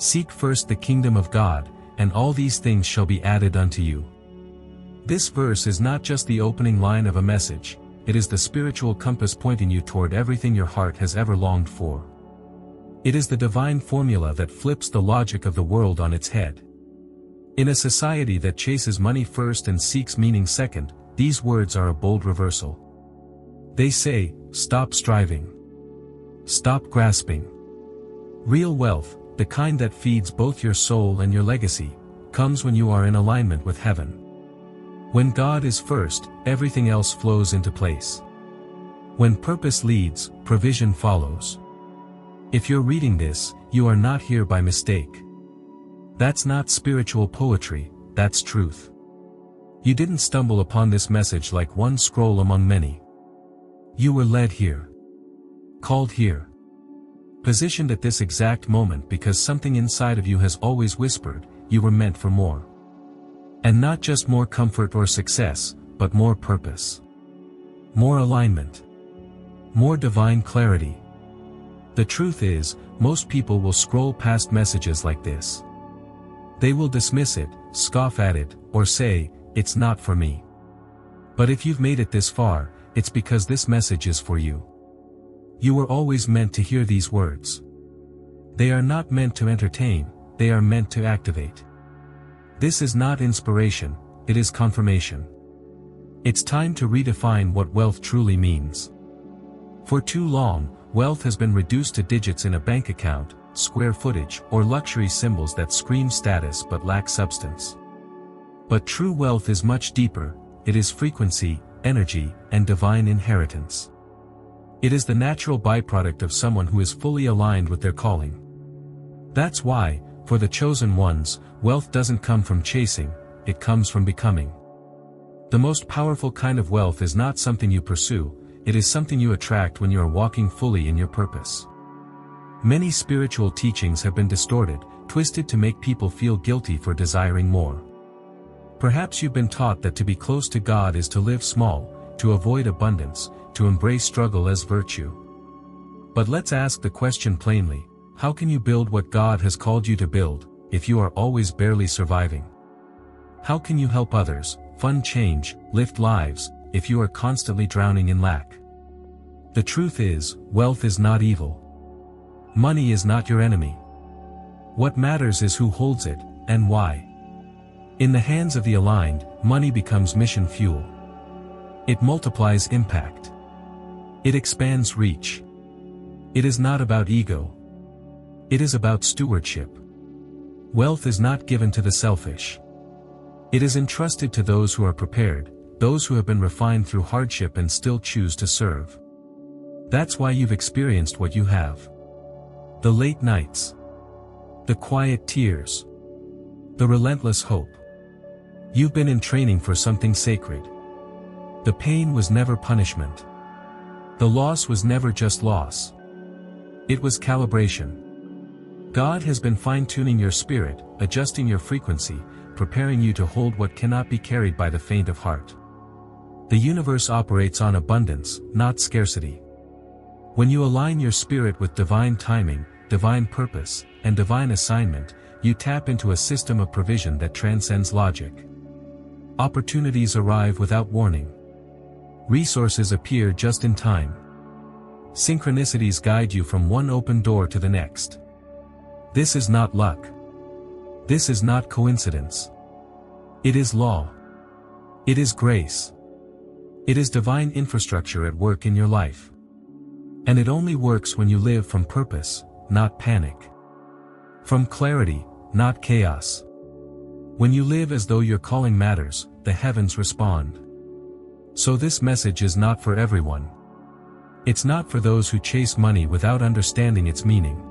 Seek first the kingdom of God, and all these things shall be added unto you. This verse is not just the opening line of a message, it is the spiritual compass pointing you toward everything your heart has ever longed for. It is the divine formula that flips the logic of the world on its head. In a society that chases money first and seeks meaning second, these words are a bold reversal. They say, stop striving. Stop grasping. Real wealth, the kind that feeds both your soul and your legacy, comes when you are in alignment with heaven. When God is first, everything else flows into place. When purpose leads, provision follows. If you're reading this, you are not here by mistake. That's not spiritual poetry, that's truth. You didn't stumble upon this message like one scroll among many. You were led here. Called here. Positioned at this exact moment because something inside of you has always whispered, you were meant for more. And not just more comfort or success, but more purpose. More alignment. More divine clarity. The truth is, most people will scroll past messages like this. They will dismiss it, scoff at it, or say, it's not for me. But if you've made it this far, it's because this message is for you. You were always meant to hear these words. They are not meant to entertain, they are meant to activate. This is not inspiration, it is confirmation. It's time to redefine what wealth truly means. For too long, wealth has been reduced to digits in a bank account, square footage, or luxury symbols that scream status but lack substance. But true wealth is much deeper, it is frequency, energy, and divine inheritance. It is the natural byproduct of someone who is fully aligned with their calling. That's why, for the chosen ones, wealth doesn't come from chasing, it comes from becoming. The most powerful kind of wealth is not something you pursue, it is something you attract when you are walking fully in your purpose. Many spiritual teachings have been distorted, twisted to make people feel guilty for desiring more. Perhaps you've been taught that to be close to God is to live small, to avoid abundance, to embrace struggle as virtue. But let's ask the question plainly, how can you build what God has called you to build, if you are always barely surviving? How can you help others, fund change, lift lives, if you are constantly drowning in lack? The truth is, wealth is not evil. Money is not your enemy. What matters is who holds it, and why. In the hands of the aligned, money becomes mission fuel. It multiplies impact. It expands reach. It is not about ego. It is about stewardship. Wealth is not given to the selfish. It is entrusted to those who are prepared, those who have been refined through hardship and still choose to serve. That's why you've experienced what you have. The late nights. The quiet tears. The relentless hope. You've been in training for something sacred. The pain was never punishment. The loss was never just loss. It was calibration. God has been fine-tuning your spirit, adjusting your frequency, preparing you to hold what cannot be carried by the faint of heart. The universe operates on abundance, not scarcity. When you align your spirit with divine timing, divine purpose, and divine assignment, you tap into a system of provision that transcends logic. Opportunities arrive without warning. Resources appear just in time. Synchronicities guide you from one open door to the next. This is not luck. This is not coincidence. It is law. It is grace. It is divine infrastructure at work in your life. And it only works when you live from purpose, not panic. From clarity, not chaos. When you live as though your calling matters, the heavens respond. So this message is not for everyone. It's not for those who chase money without understanding its meaning.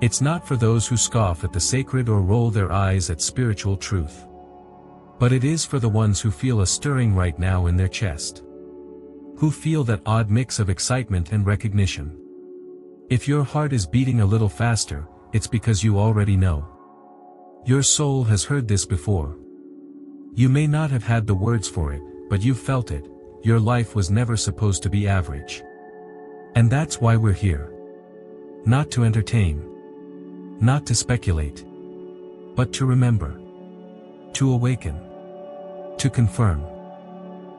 It's not for those who scoff at the sacred or roll their eyes at spiritual truth. But it is for the ones who feel a stirring right now in their chest. Who feel that odd mix of excitement and recognition. If your heart is beating a little faster, it's because you already know. Your soul has heard this before. You may not have had the words for it, but you felt it. Your life was never supposed to be average. And that's why we're here. Not to entertain. Not to speculate, but to remember. To awaken. To confirm.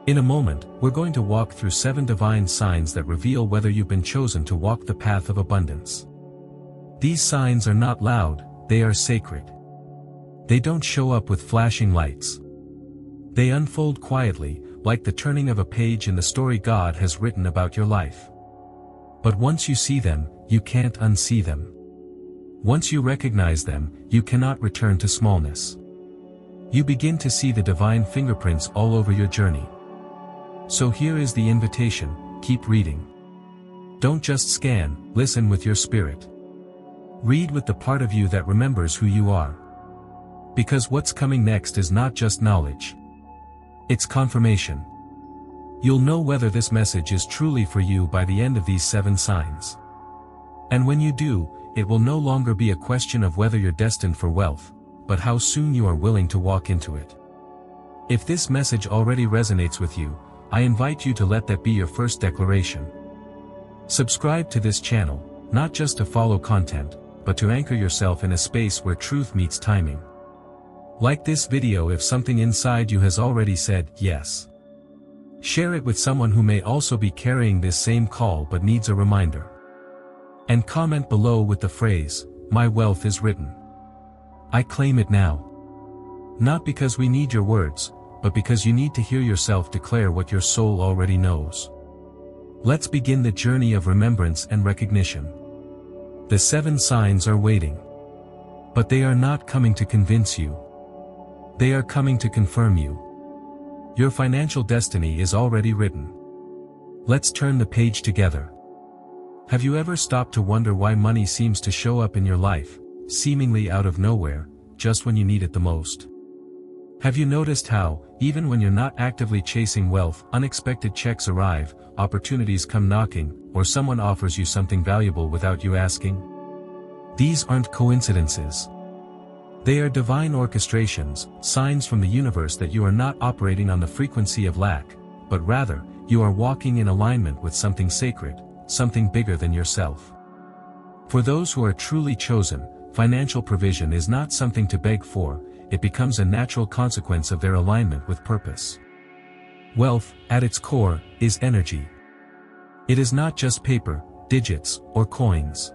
In a moment, we're going to walk through 7 divine signs that reveal whether you've been chosen to walk the path of abundance. These signs are not loud, they are sacred. They don't show up with flashing lights. They unfold quietly, like the turning of a page in the story God has written about your life. But once you see them, you can't unsee them. Once you recognize them, you cannot return to smallness. You begin to see the divine fingerprints all over your journey. So here is the invitation: keep reading. Don't just scan, listen with your spirit. Read with the part of you that remembers who you are. Because what's coming next is not just knowledge. It's confirmation. You'll know whether this message is truly for you by the end of these 7 signs. And when you do, it will no longer be a question of whether you're destined for wealth, but how soon you are willing to walk into it. If this message already resonates with you, I invite you to let that be your first declaration. Subscribe to this channel, not just to follow content, but to anchor yourself in a space where truth meets timing. Like this video if something inside you has already said yes. Share it with someone who may also be carrying this same call but needs a reminder. And comment below with the phrase, "My wealth is written. I claim it now." Not because we need your words, but because you need to hear yourself declare what your soul already knows. Let's begin the journey of remembrance and recognition. The 7 signs are waiting. But they are not coming to convince you. They are coming to confirm you. Your financial destiny is already written. Let's turn the page together. Have you ever stopped to wonder why money seems to show up in your life, seemingly out of nowhere, just when you need it the most? Have you noticed how, even when you're not actively chasing wealth, unexpected checks arrive, opportunities come knocking, or someone offers you something valuable without you asking? These aren't coincidences. They are divine orchestrations, signs from the universe that you are not operating on the frequency of lack, but rather, you are walking in alignment with something sacred, something bigger than yourself. For those who are truly chosen, financial provision is not something to beg for, it becomes a natural consequence of their alignment with purpose. Wealth, at its core, is energy. It is not just paper, digits, or coins.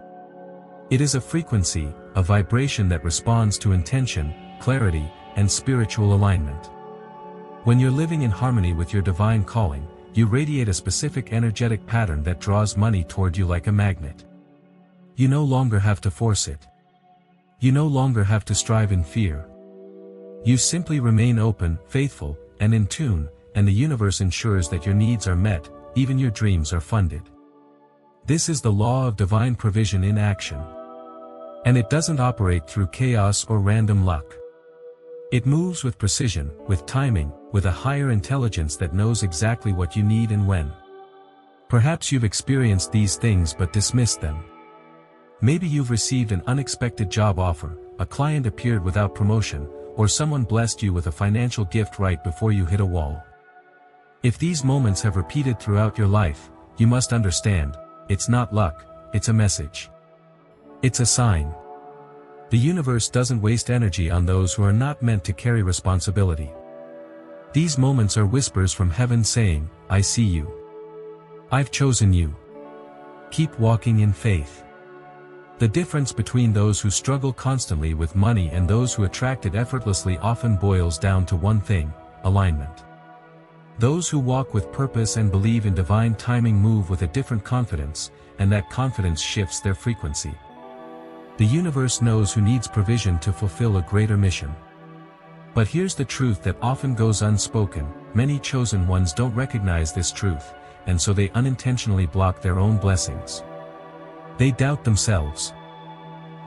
It is a frequency, a vibration that responds to intention, clarity, and spiritual alignment. When you're living in harmony with your divine calling, you radiate a specific energetic pattern that draws money toward you like a magnet. You no longer have to force it. You no longer have to strive in fear. You simply remain open, faithful, and in tune, and the universe ensures that your needs are met, even your dreams are funded. This is the law of divine provision in action. And it doesn't operate through chaos or random luck. It moves with precision, with timing, with a higher intelligence that knows exactly what you need and when. Perhaps you've experienced these things but dismissed them. Maybe you've received an unexpected job offer, a client appeared without promotion, or someone blessed you with a financial gift right before you hit a wall. If these moments have repeated throughout your life, you must understand, it's not luck, it's a message. It's a sign. The universe doesn't waste energy on those who are not meant to carry responsibility. These moments are whispers from heaven saying, "I see you. I've chosen you. Keep walking in faith." The difference between those who struggle constantly with money and those who attract it effortlessly often boils down to one thing: alignment. Those who walk with purpose and believe in divine timing move with a different confidence, and that confidence shifts their frequency. The universe knows who needs provision to fulfill a greater mission. But here's the truth that often goes unspoken: many chosen ones don't recognize this truth, and so they unintentionally block their own blessings. They doubt themselves.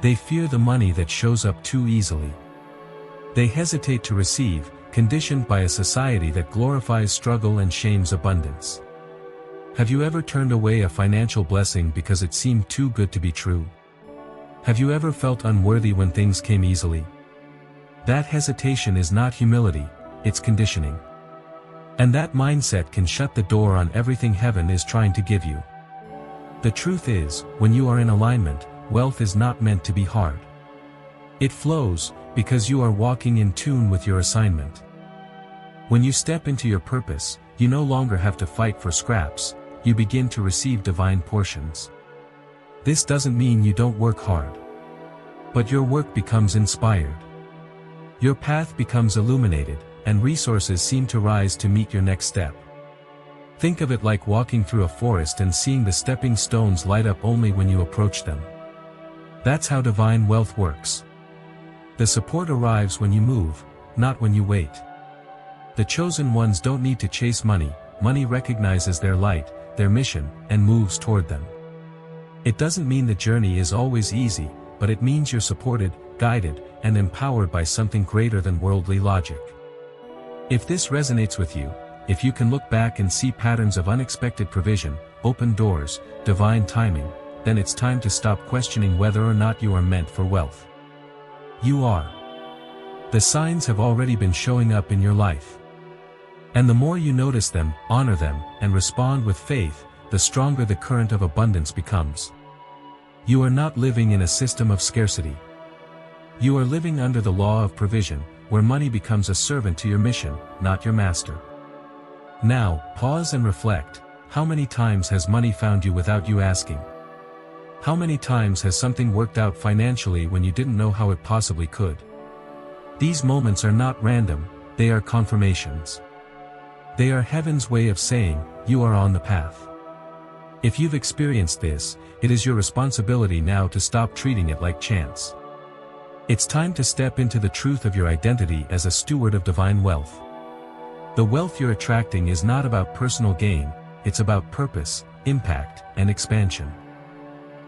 They fear the money that shows up too easily. They hesitate to receive, conditioned by a society that glorifies struggle and shames abundance. Have you ever turned away a financial blessing because it seemed too good to be true? Have you ever felt unworthy when things came easily? That hesitation is not humility, it's conditioning. And that mindset can shut the door on everything heaven is trying to give you. The truth is, when you are in alignment, wealth is not meant to be hard. It flows, because you are walking in tune with your assignment. When you step into your purpose, you no longer have to fight for scraps, you begin to receive divine portions. This doesn't mean you don't work hard. But your work becomes inspired. Your path becomes illuminated, and resources seem to rise to meet your next step. Think of it like walking through a forest and seeing the stepping stones light up only when you approach them. That's how divine wealth works. The support arrives when you move, not when you wait. The chosen ones don't need to chase money, money recognizes their light, their mission, and moves toward them. It doesn't mean the journey is always easy, but it means you're supported, guided, and empowered by something greater than worldly logic. If this resonates with you, if you can look back and see patterns of unexpected provision, open doors, divine timing, then it's time to stop questioning whether or not you are meant for wealth. You are. The signs have already been showing up in your life. And the more you notice them, honor them, and respond with faith, the stronger the current of abundance becomes. You are not living in a system of scarcity. You are living under the law of provision, where money becomes a servant to your mission, not your master. Now, pause and reflect. How many times has money found you without you asking? How many times has something worked out financially when you didn't know how it possibly could? These moments are not random, they are confirmations. They are heaven's way of saying, you are on the path. If you've experienced this, it is your responsibility now to stop treating it like chance. It's time to step into the truth of your identity as a steward of divine wealth. The wealth you're attracting is not about personal gain, it's about purpose, impact, and expansion.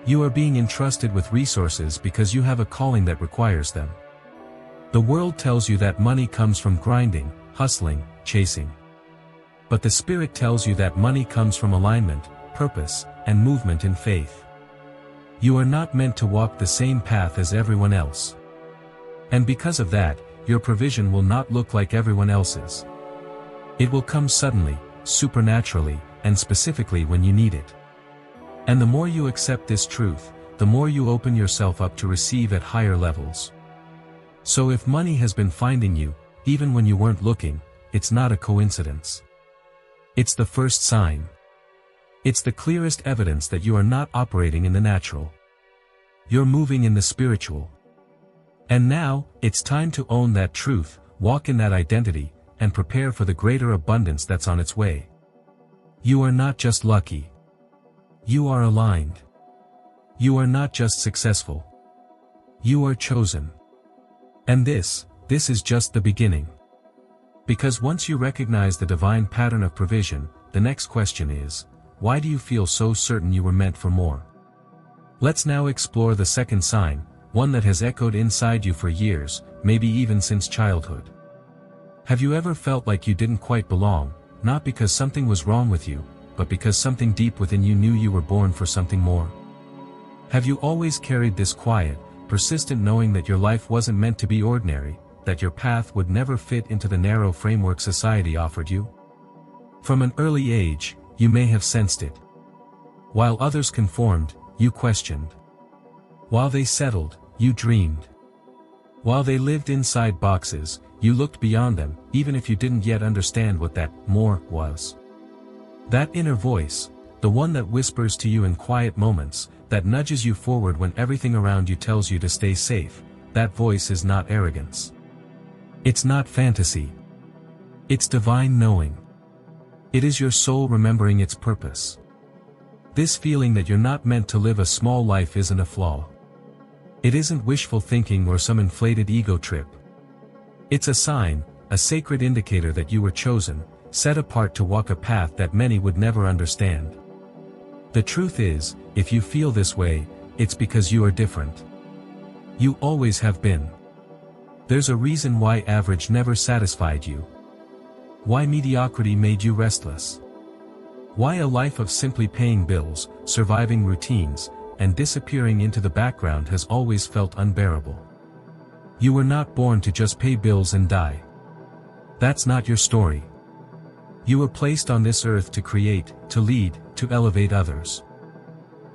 You are being entrusted with resources because you have a calling that requires them. The world tells you that money comes from grinding, hustling, chasing. But the Spirit tells you that money comes from alignment, purpose, and movement in faith. You are not meant to walk the same path as everyone else. And because of that, your provision will not look like everyone else's. It will come suddenly, supernaturally, and specifically when you need it. And the more you accept this truth, the more you open yourself up to receive at higher levels. So if money has been finding you, even when you weren't looking, it's not a coincidence. It's the first sign. It's the clearest evidence that you are not operating in the natural. You're moving in the spiritual. And now, it's time to own that truth, walk in that identity, and prepare for the greater abundance that's on its way. You are not just lucky. You are aligned. You are not just successful. You are chosen. And this is just the beginning. Because once you recognize the divine pattern of provision, the next question is, why do you feel so certain you were meant for more? Let's now explore the second sign, one that has echoed inside you for years, maybe even since childhood. Have you ever felt like you didn't quite belong, not because something was wrong with you, but because something deep within you knew you were born for something more? Have you always carried this quiet, persistent knowing that your life wasn't meant to be ordinary, that your path would never fit into the narrow framework society offered you? From an early age, you may have sensed it. While others conformed, you questioned. While they settled, you dreamed. While they lived inside boxes, you looked beyond them, even if you didn't yet understand what that more was. That inner voice, the one that whispers to you in quiet moments, that nudges you forward when everything around you tells you to stay safe, that voice is not arrogance. It's not fantasy. It's divine knowing. It is your soul remembering its purpose. This feeling that you're not meant to live a small life isn't a flaw. It isn't wishful thinking or some inflated ego trip. It's a sign, a sacred indicator that you were chosen, set apart to walk a path that many would never understand. The truth is, if you feel this way, it's because you are different. You always have been. There's a reason why average never satisfied you. Why mediocrity made you restless. Why a life of simply paying bills, surviving routines, and disappearing into the background has always felt unbearable. You were not born to just pay bills and die. That's not your story. You were placed on this earth to create, to lead, to elevate others.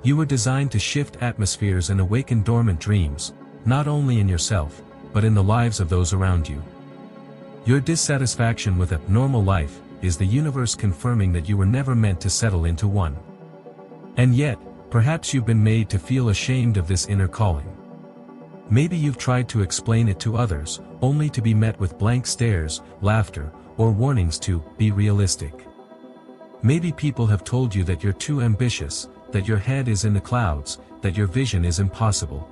You were designed to shift atmospheres and awaken dormant dreams, not only in yourself, but in the lives of those around you. Your dissatisfaction with a normal life is the universe confirming that you were never meant to settle into one. And yet, perhaps you've been made to feel ashamed of this inner calling. Maybe you've tried to explain it to others, only to be met with blank stares, laughter, or warnings to be realistic. Maybe people have told you that you're too ambitious, that your head is in the clouds, that your vision is impossible.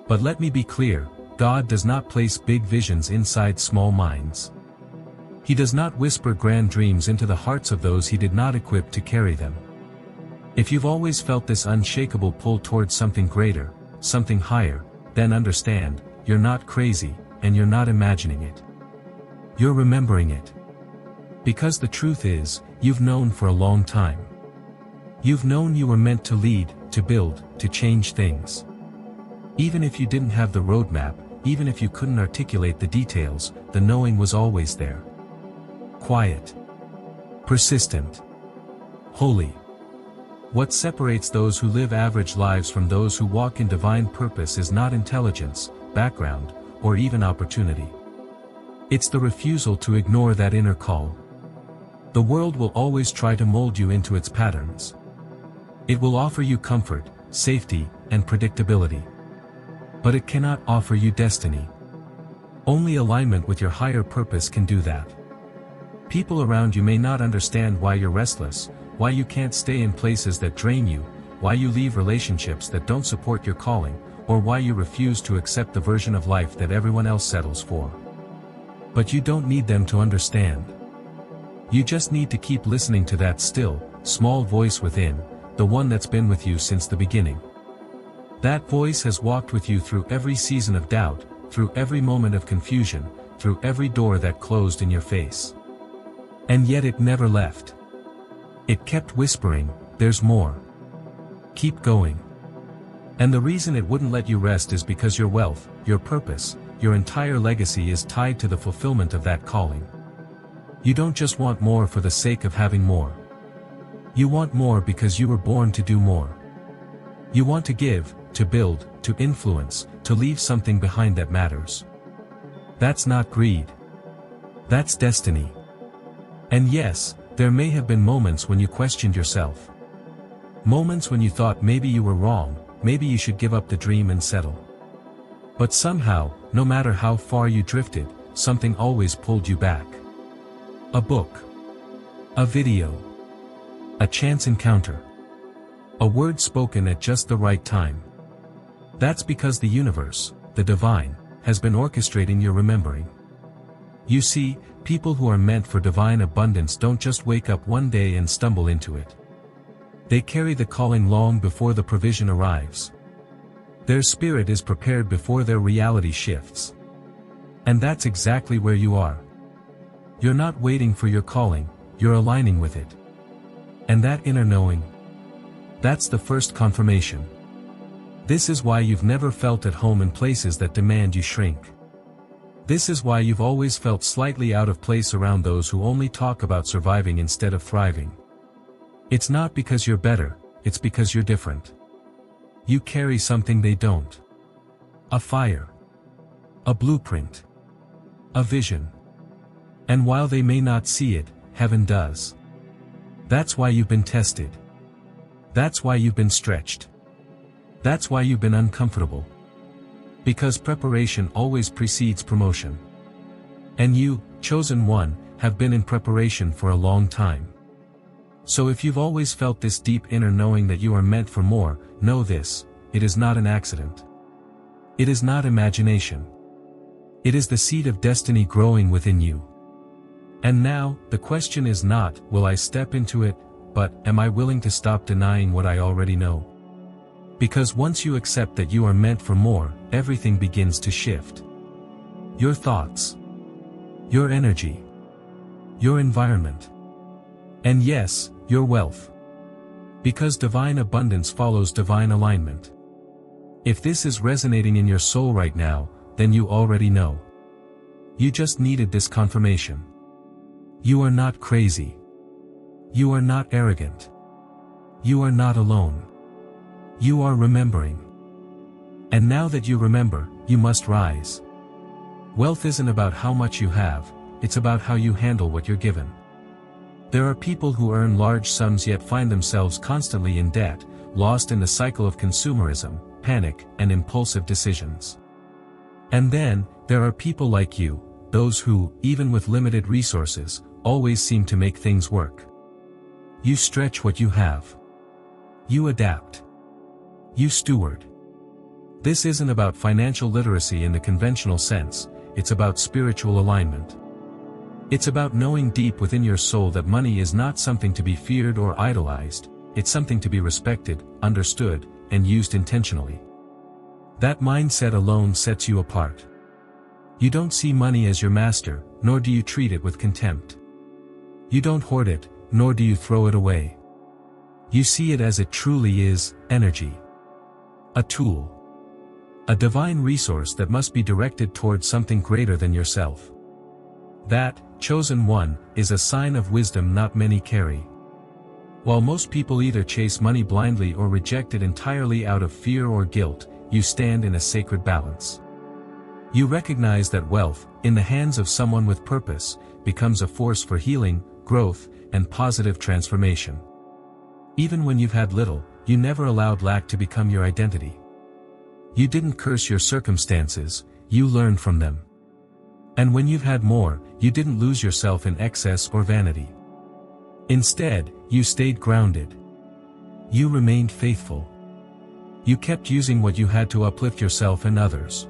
But let me be clear, God does not place big visions inside small minds. He does not whisper grand dreams into the hearts of those He did not equip to carry them. If you've always felt this unshakable pull towards something greater, something higher, then understand, you're not crazy, and you're not imagining it. You're remembering it. Because the truth is, you've known for a long time. You've known you were meant to lead, to build, to change things. Even if you didn't have the roadmap, even if you couldn't articulate the details, the knowing was always there. Quiet. Persistent. Holy. What separates those who live average lives from those who walk in divine purpose is not intelligence, background, or even opportunity. It's the refusal to ignore that inner call. The world will always try to mold you into its patterns. It will offer you comfort, safety, and predictability. But it cannot offer you destiny. Only alignment with your higher purpose can do that. People around you may not understand why you're restless, why you can't stay in places that drain you, why you leave relationships that don't support your calling, or why you refuse to accept the version of life that everyone else settles for. But you don't need them to understand. You just need to keep listening to that still, small voice within, the one that's been with you since the beginning. That voice has walked with you through every season of doubt, through every moment of confusion, through every door that closed in your face. And yet it never left. It kept whispering, "There's more. Keep going." And the reason it wouldn't let you rest is because your wealth, your purpose, your entire legacy is tied to the fulfillment of that calling. You don't just want more for the sake of having more. You want more because you were born to do more. You want to give, to build, to influence, to leave something behind that matters. That's not greed. That's destiny. And yes, there may have been moments when you questioned yourself. Moments when you thought maybe you were wrong, maybe you should give up the dream and settle. But somehow, no matter how far you drifted, something always pulled you back. A book. A video. A chance encounter. A word spoken at just the right time. That's because the universe, the divine, has been orchestrating your remembering. You see, people who are meant for divine abundance don't just wake up one day and stumble into it. They carry the calling long before the provision arrives. Their spirit is prepared before their reality shifts. And that's exactly where you are. You're not waiting for your calling, you're aligning with it. And that inner knowing, that's the first confirmation. This is why you've never felt at home in places that demand you shrink. This is why you've always felt slightly out of place around those who only talk about surviving instead of thriving. It's not because you're better, it's because you're different. You carry something they don't. A fire. A blueprint. A vision. And while they may not see it, heaven does. That's why you've been tested. That's why you've been stretched. That's why you've been uncomfortable. Because preparation always precedes promotion. And you, chosen one, have been in preparation for a long time. So if you've always felt this deep inner knowing that you are meant for more, know this, it is not an accident. It is not imagination. It is the seed of destiny growing within you. And now, the question is not, will I step into it, but, am I willing to stop denying what I already know? Because once you accept that you are meant for more, everything begins to shift. Your thoughts. Your energy. Your environment. And yes, your wealth. Because divine abundance follows divine alignment. If this is resonating in your soul right now, then you already know. You just needed this confirmation. You are not crazy. You are not arrogant. You are not alone. You are remembering. And now that you remember, you must rise. Wealth isn't about how much you have, it's about how you handle what you're given. There are people who earn large sums yet find themselves constantly in debt, lost in the cycle of consumerism, panic, and impulsive decisions. And then, there are people like you, those who, even with limited resources, always seem to make things work. You stretch what you have. You adapt. You steward. This isn't about financial literacy in the conventional sense, it's about spiritual alignment. It's about knowing deep within your soul that money is not something to be feared or idolized, it's something to be respected, understood, and used intentionally. That mindset alone sets you apart. You don't see money as your master, nor do you treat it with contempt. You don't hoard it, nor do you throw it away. You see it as it truly is, energy. A tool. A divine resource that must be directed towards something greater than yourself. That, chosen one, is a sign of wisdom not many carry. While most people either chase money blindly or reject it entirely out of fear or guilt, you stand in a sacred balance. You recognize that wealth, in the hands of someone with purpose, becomes a force for healing, growth, and positive transformation. Even when you've had little, you never allowed lack to become your identity. You didn't curse your circumstances, you learned from them. And when you've had more, you didn't lose yourself in excess or vanity. Instead, you stayed grounded. You remained faithful. You kept using what you had to uplift yourself and others.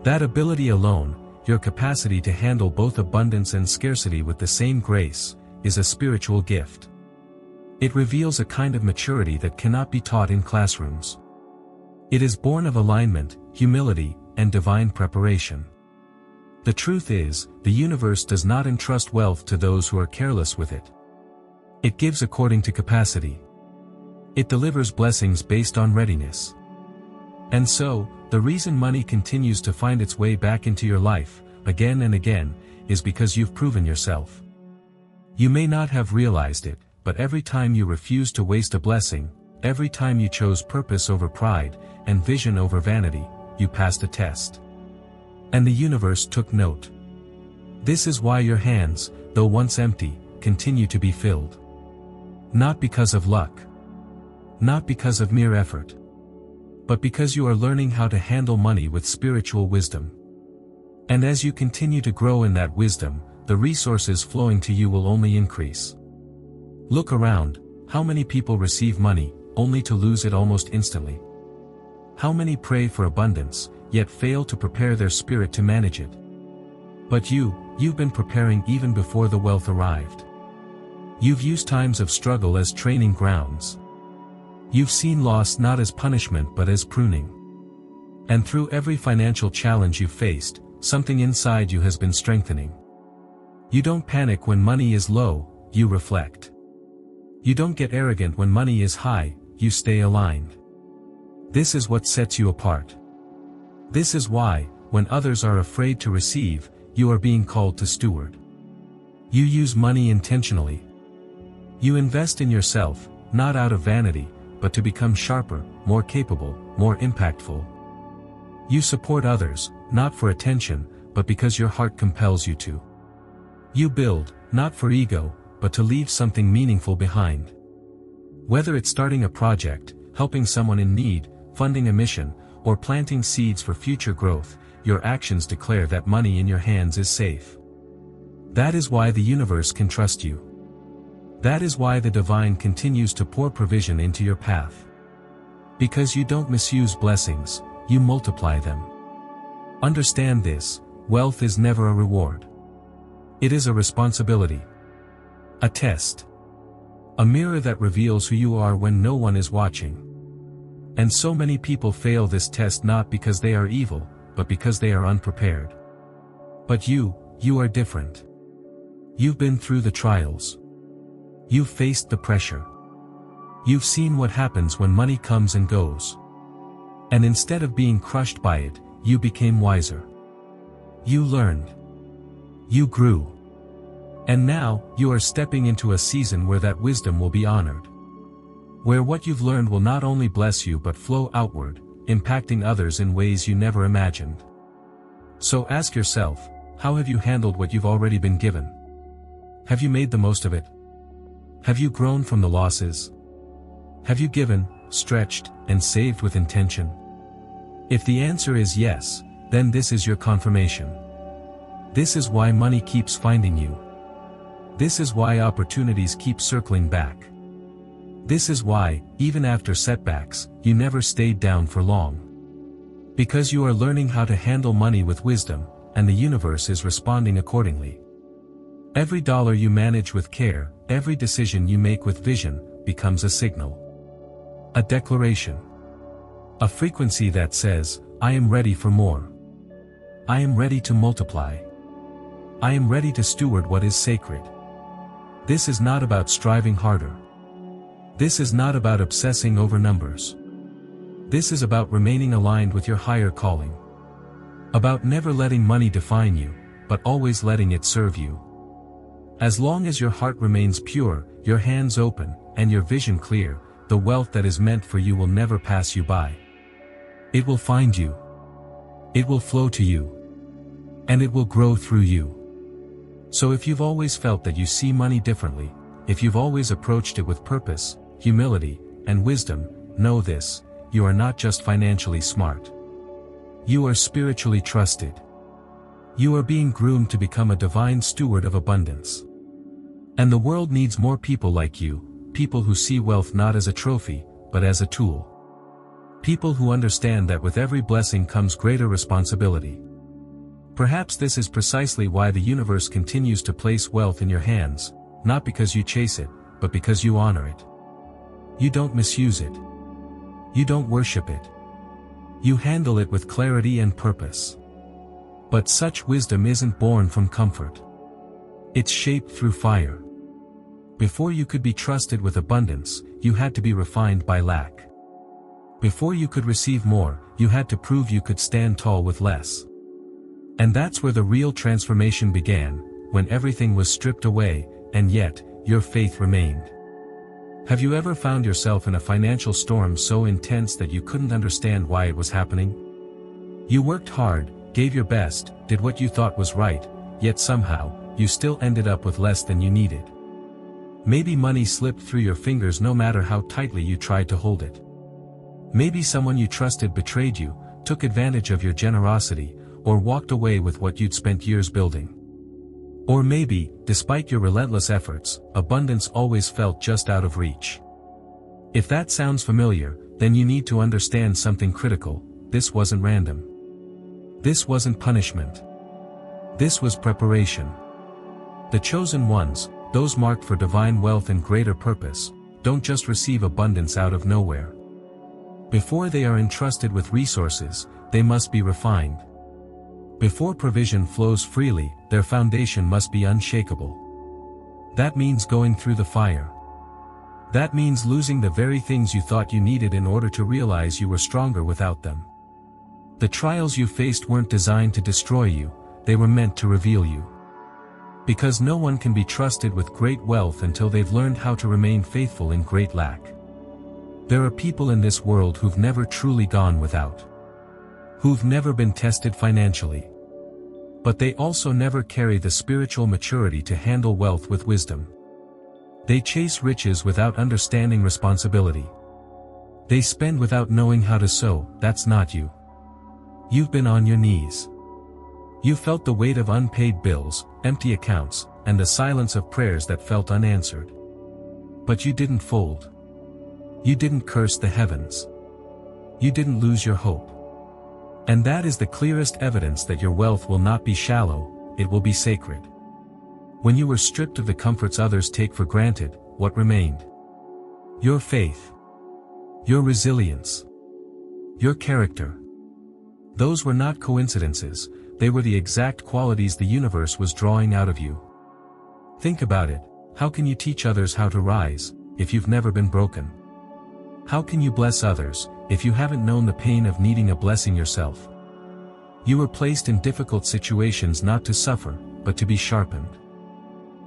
That ability alone, your capacity to handle both abundance and scarcity with the same grace, is a spiritual gift. It reveals a kind of maturity that cannot be taught in classrooms. It is born of alignment, humility, and divine preparation. The truth is, the universe does not entrust wealth to those who are careless with it. It gives according to capacity. It delivers blessings based on readiness. And so, the reason money continues to find its way back into your life, again and again, is because you've proven yourself. You may not have realized it, but every time you refused to waste a blessing, every time you chose purpose over pride, and vision over vanity, you passed a test. And the universe took note. This is why your hands, though once empty, continue to be filled. Not because of luck. Not because of mere effort. But because you are learning how to handle money with spiritual wisdom. And as you continue to grow in that wisdom, the resources flowing to you will only increase. Look around, how many people receive money, only to lose it almost instantly? How many pray for abundance, yet fail to prepare their spirit to manage it? But you've been preparing even before the wealth arrived. You've used times of struggle as training grounds. You've seen loss not as punishment but as pruning. And through every financial challenge you've faced, something inside you has been strengthening. You don't panic when money is low, you reflect. You don't get arrogant when money is high, you stay aligned. This is what sets you apart. This is why, when others are afraid to receive, you are being called to steward. You use money intentionally. You invest in yourself, not out of vanity, but to become sharper, more capable, more impactful. You support others, not for attention, but because your heart compels you to. You build, not for ego, but to leave something meaningful behind. Whether it's starting a project, helping someone in need, funding a mission, or planting seeds for future growth, your actions declare that money in your hands is safe. That is why the universe can trust you. That is why the divine continues to pour provision into your path. Because you don't misuse blessings, you multiply them. Understand this, wealth is never a reward. It is a responsibility. A test. A mirror that reveals who you are when no one is watching. And so many people fail this test not because they are evil, but because they are unprepared. But you are different. You've been through the trials. You've faced the pressure. You've seen what happens when money comes and goes. And instead of being crushed by it, you became wiser. You learned. You grew. And now, you are stepping into a season where that wisdom will be honored. Where what you've learned will not only bless you but flow outward, impacting others in ways you never imagined. So ask yourself, how have you handled what you've already been given? Have you made the most of it? Have you grown from the losses? Have you given, stretched, and saved with intention? If the answer is yes, then this is your confirmation. This is why money keeps finding you. This is why opportunities keep circling back. This is why, even after setbacks, you never stayed down for long. Because you are learning how to handle money with wisdom, and the universe is responding accordingly. Every dollar you manage with care, every decision you make with vision, becomes a signal. A declaration. A frequency that says, I am ready for more. I am ready to multiply. I am ready to steward what is sacred. This is not about striving harder. This is not about obsessing over numbers. This is about remaining aligned with your higher calling. About never letting money define you, but always letting it serve you. As long as your heart remains pure, your hands open, and your vision clear, the wealth that is meant for you will never pass you by. It will find you. It will flow to you. And it will grow through you. So if you've always felt that you see money differently, if you've always approached it with purpose, humility, and wisdom, know this, you are not just financially smart. You are spiritually trusted. You are being groomed to become a divine steward of abundance. And the world needs more people like you, people who see wealth not as a trophy, but as a tool. People who understand that with every blessing comes greater responsibility. Perhaps this is precisely why the universe continues to place wealth in your hands, not because you chase it, but because you honor it. You don't misuse it. You don't worship it. You handle it with clarity and purpose. But such wisdom isn't born from comfort. It's shaped through fire. Before you could be trusted with abundance, you had to be refined by lack. Before you could receive more, you had to prove you could stand tall with less. And that's where the real transformation began, when everything was stripped away, and yet, your faith remained. Have you ever found yourself in a financial storm so intense that you couldn't understand why it was happening? You worked hard, gave your best, did what you thought was right, yet somehow, you still ended up with less than you needed. Maybe money slipped through your fingers no matter how tightly you tried to hold it. Maybe someone you trusted betrayed you, took advantage of your generosity, or walked away with what you'd spent years building. Or maybe, despite your relentless efforts, abundance always felt just out of reach. If that sounds familiar, then you need to understand something critical. This wasn't random. This wasn't punishment. This was preparation. The chosen ones, those marked for divine wealth and greater purpose, don't just receive abundance out of nowhere. Before they are entrusted with resources, they must be refined. Before provision flows freely, their foundation must be unshakable. That means going through the fire. That means losing the very things you thought you needed in order to realize you were stronger without them. The trials you faced weren't designed to destroy you, they were meant to reveal you. Because no one can be trusted with great wealth until they've learned how to remain faithful in great lack. There are people in this world who've never truly gone without. Who've never been tested financially. But they also never carry the spiritual maturity to handle wealth with wisdom. They chase riches without understanding responsibility. They spend without knowing how to sow. That's not you. You've been on your knees. You felt the weight of unpaid bills, empty accounts, and the silence of prayers that felt unanswered. But you didn't fold. You didn't curse the heavens. You didn't lose your hope. And that is the clearest evidence that your wealth will not be shallow, it will be sacred. When you were stripped of the comforts others take for granted, what remained? Your faith. Your resilience. Your character. Those were not coincidences, they were the exact qualities the universe was drawing out of you. Think about it, how can you teach others how to rise, if you've never been broken? How can you bless others, if you haven't known the pain of needing a blessing yourself? You were placed in difficult situations not to suffer, but to be sharpened.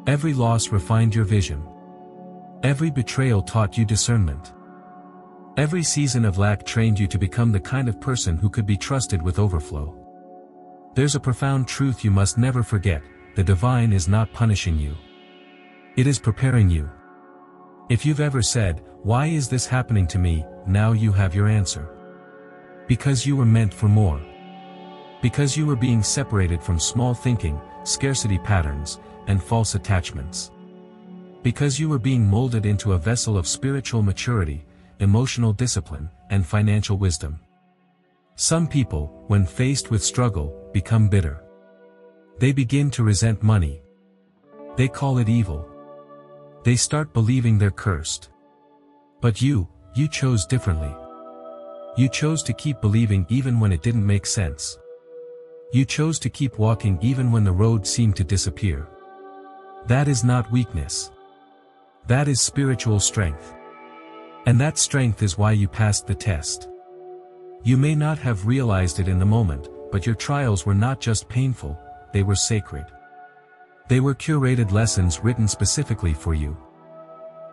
Every loss refined your vision. Every betrayal taught you discernment. Every season of lack trained you to become the kind of person who could be trusted with overflow. There's a profound truth you must never forget: the divine is not punishing you. It is preparing you. If you've ever said, "Why is this happening to me?" now you have your answer. Because you were meant for more. Because you were being separated from small thinking, scarcity patterns, and false attachments. Because you were being molded into a vessel of spiritual maturity, emotional discipline, and financial wisdom. Some people, when faced with struggle, become bitter. They begin to resent money. They call it evil. They start believing they're cursed. But you chose differently. You chose to keep believing even when it didn't make sense. You chose to keep walking even when the road seemed to disappear. That is not weakness. That is spiritual strength. And that strength is why you passed the test. You may not have realized it in the moment, but your trials were not just painful, they were sacred. They were curated lessons written specifically for you.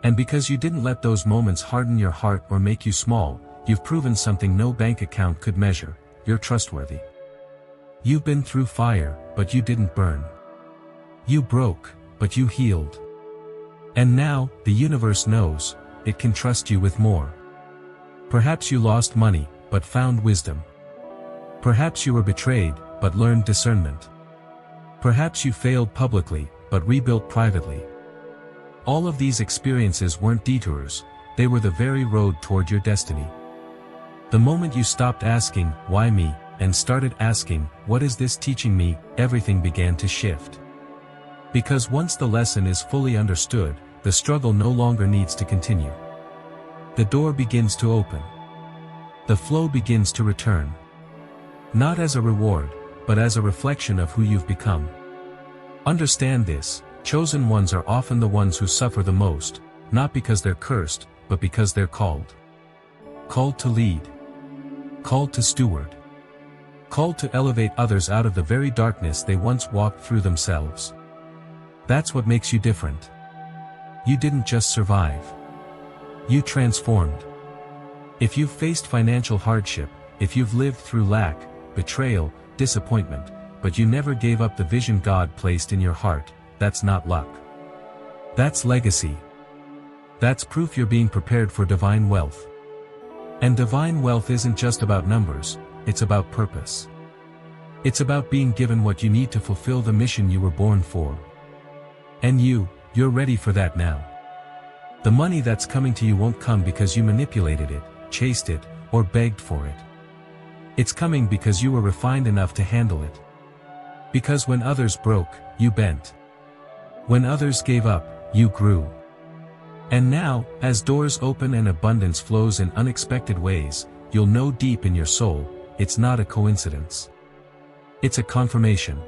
And because you didn't let those moments harden your heart or make you small, you've proven something no bank account could measure: you're trustworthy. You've been through fire, but you didn't burn. You broke, but you healed. And now, the universe knows, it can trust you with more. Perhaps you lost money, but found wisdom. Perhaps you were betrayed, but learned discernment. Perhaps you failed publicly, but rebuilt privately. All of these experiences weren't detours, they were the very road toward your destiny. The moment you stopped asking, "Why me?" and started asking, "What is this teaching me?" everything began to shift. Because once the lesson is fully understood, the struggle no longer needs to continue. The door begins to open. The flow begins to return. Not as a reward, but as a reflection of who you've become. Understand this: chosen ones are often the ones who suffer the most, not because they're cursed, but because they're called. Called to lead. Called to steward. Called to elevate others out of the very darkness they once walked through themselves. That's what makes you different. You didn't just survive. You transformed. If you've faced financial hardship, if you've lived through lack, betrayal, disappointment, but you never gave up the vision God placed in your heart, that's not luck. That's legacy. That's proof you're being prepared for divine wealth. And divine wealth isn't just about numbers, it's about purpose. It's about being given what you need to fulfill the mission you were born for. And you're ready for that now. The money that's coming to you won't come because you manipulated it, chased it, or begged for it. It's coming because you were refined enough to handle it. Because when others broke, you bent. When others gave up, you grew. And now, as doors open and abundance flows in unexpected ways, you'll know deep in your soul, it's not a coincidence. It's a confirmation.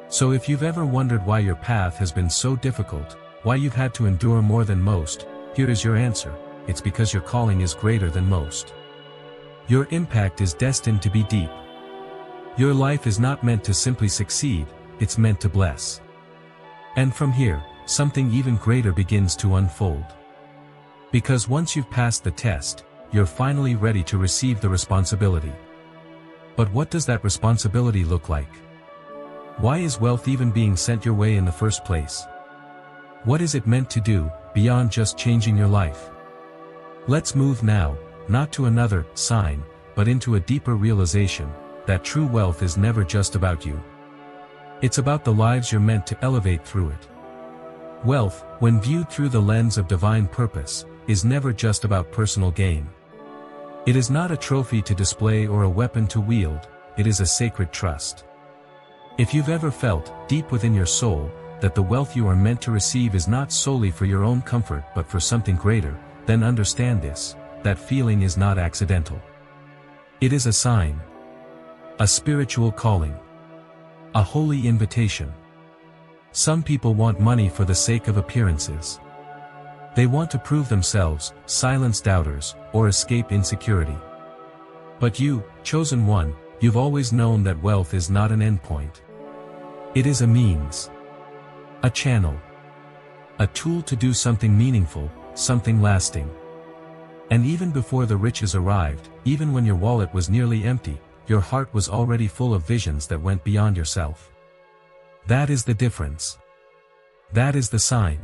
So if you've ever wondered why your path has been so difficult, why you've had to endure more than most, here is your answer: it's because your calling is greater than most. Your impact is destined to be deep. Your life is not meant to simply succeed, it's meant to bless. And from here, something even greater begins to unfold. Because once you've passed the test, you're finally ready to receive the responsibility. But what does that responsibility look like? Why is wealth even being sent your way in the first place? What is it meant to do, beyond just changing your life? Let's move now, not to another sign, but into a deeper realization, that true wealth is never just about you. It's about the lives you're meant to elevate through it. Wealth, when viewed through the lens of divine purpose, is never just about personal gain. It is not a trophy to display or a weapon to wield, it is a sacred trust. If you've ever felt, deep within your soul, that the wealth you are meant to receive is not solely for your own comfort but for something greater, then understand this: that feeling is not accidental. It is a sign. A spiritual calling. A holy invitation. Some people want money for the sake of appearances. They want to prove themselves, silence doubters, or escape insecurity. But you, chosen one, you've always known that wealth is not an endpoint. It is a means. A channel. A tool to do something meaningful, something lasting. And even before the riches arrived, even when your wallet was nearly empty, your heart was already full of visions that went beyond yourself. That is the difference. That is the sign.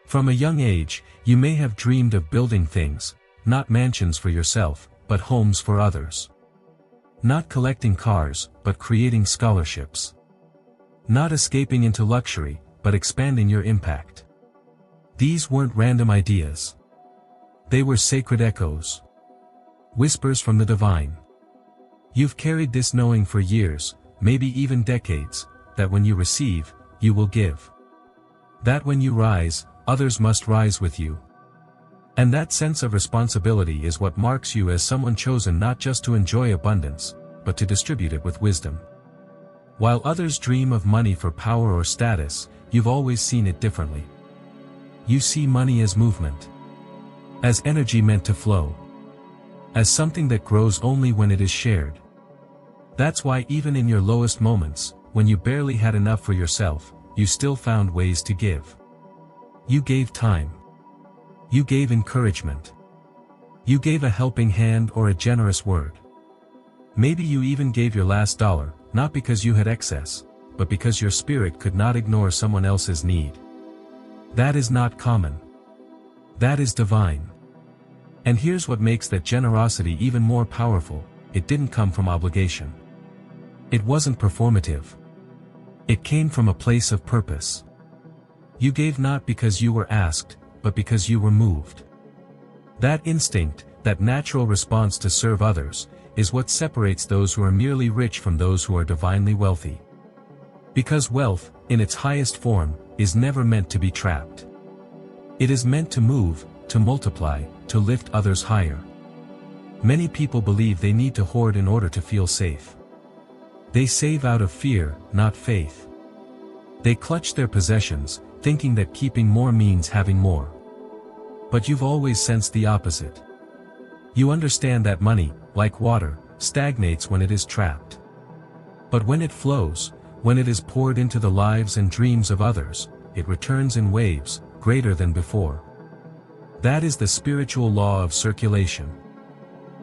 From a young age, you may have dreamed of building things, not mansions for yourself, but homes for others. Not collecting cars, but creating scholarships. Not escaping into luxury, but expanding your impact. These weren't random ideas. They were sacred echoes. Whispers from the divine. You've carried this knowing for years, maybe even decades, that when you receive, you will give. That when you rise, others must rise with you. And that sense of responsibility is what marks you as someone chosen not just to enjoy abundance, but to distribute it with wisdom. While others dream of money for power or status, you've always seen it differently. You see money as movement. As energy meant to flow. As something that grows only when it is shared. That's why even in your lowest moments, when you barely had enough for yourself, you still found ways to give. You gave time. You gave encouragement. You gave a helping hand or a generous word. Maybe you even gave your last dollar, not because you had excess, but because your spirit could not ignore someone else's need. That is not common. That is divine. And here's what makes that generosity even more powerful: it didn't come from obligation. It wasn't performative. It came from a place of purpose. You gave not because you were asked, but because you were moved. That instinct, that natural response to serve others, is what separates those who are merely rich from those who are divinely wealthy. Because wealth, in its highest form, is never meant to be trapped. It is meant to move, to multiply, to lift others higher. Many people believe they need to hoard in order to feel safe. They save out of fear, not faith. They clutch their possessions, thinking that keeping more means having more. But you've always sensed the opposite. You understand that money, like water, stagnates when it is trapped. But when it flows, when it is poured into the lives and dreams of others, it returns in waves, greater than before. That is the spiritual law of circulation.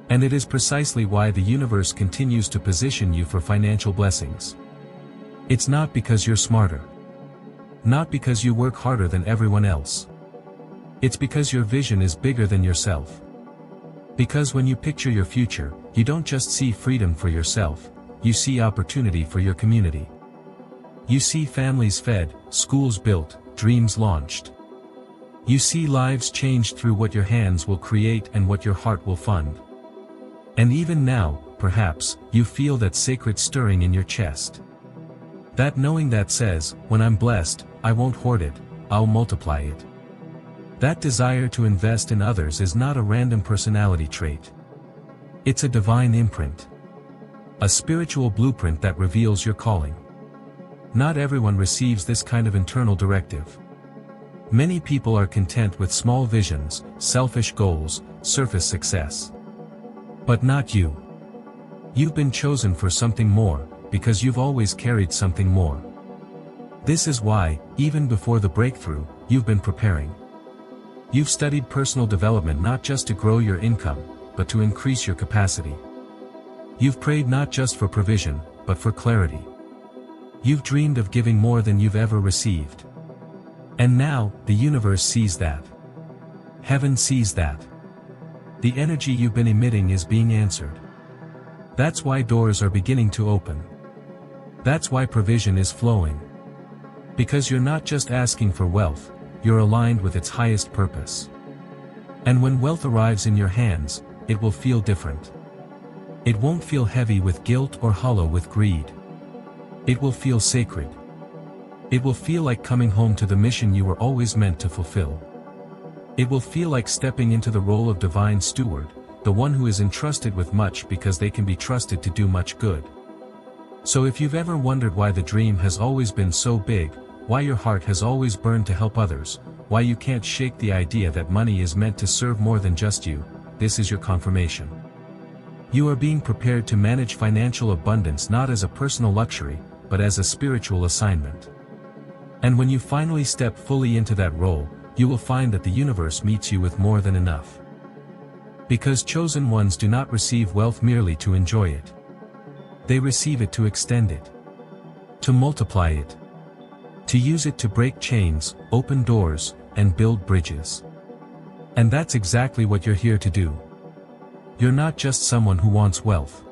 And it is precisely why the universe continues to position you for financial blessings. It's not because you're smarter. Not because you work harder than everyone else. It's because your vision is bigger than yourself. Because when you picture your future, you don't just see freedom for yourself, you see opportunity for your community. You see families fed, schools built, dreams launched. You see lives changed through what your hands will create and what your heart will fund. And even now, perhaps, you feel that sacred stirring in your chest. That knowing that says, when I'm blessed, I won't hoard it, I'll multiply it. That desire to invest in others is not a random personality trait. It's a divine imprint. A spiritual blueprint that reveals your calling. Not everyone receives this kind of internal directive. Many people are content with small visions, selfish goals, surface success. But not you. You've been chosen for something more, because you've always carried something more. This is why, even before the breakthrough, you've been preparing. You've studied personal development not just to grow your income, but to increase your capacity. You've prayed not just for provision, but for clarity. You've dreamed of giving more than you've ever received. And now, the universe sees that. Heaven sees that. The energy you've been emitting is being answered. That's why doors are beginning to open. That's why provision is flowing. Because you're not just asking for wealth, you're aligned with its highest purpose. And when wealth arrives in your hands, it will feel different. It won't feel heavy with guilt or hollow with greed. It will feel sacred. It will feel like coming home to the mission you were always meant to fulfill. It will feel like stepping into the role of divine steward, the one who is entrusted with much because they can be trusted to do much good. So if you've ever wondered why the dream has always been so big, why your heart has always burned to help others, why you can't shake the idea that money is meant to serve more than just you, this is your confirmation. You are being prepared to manage financial abundance not as a personal luxury, but as a spiritual assignment. And when you finally step fully into that role, you will find that the universe meets you with more than enough. Because chosen ones do not receive wealth merely to enjoy it. They receive it to extend it. To multiply it. To use it to break chains, open doors, and build bridges. And that's exactly what you're here to do. You're not just someone who wants wealth.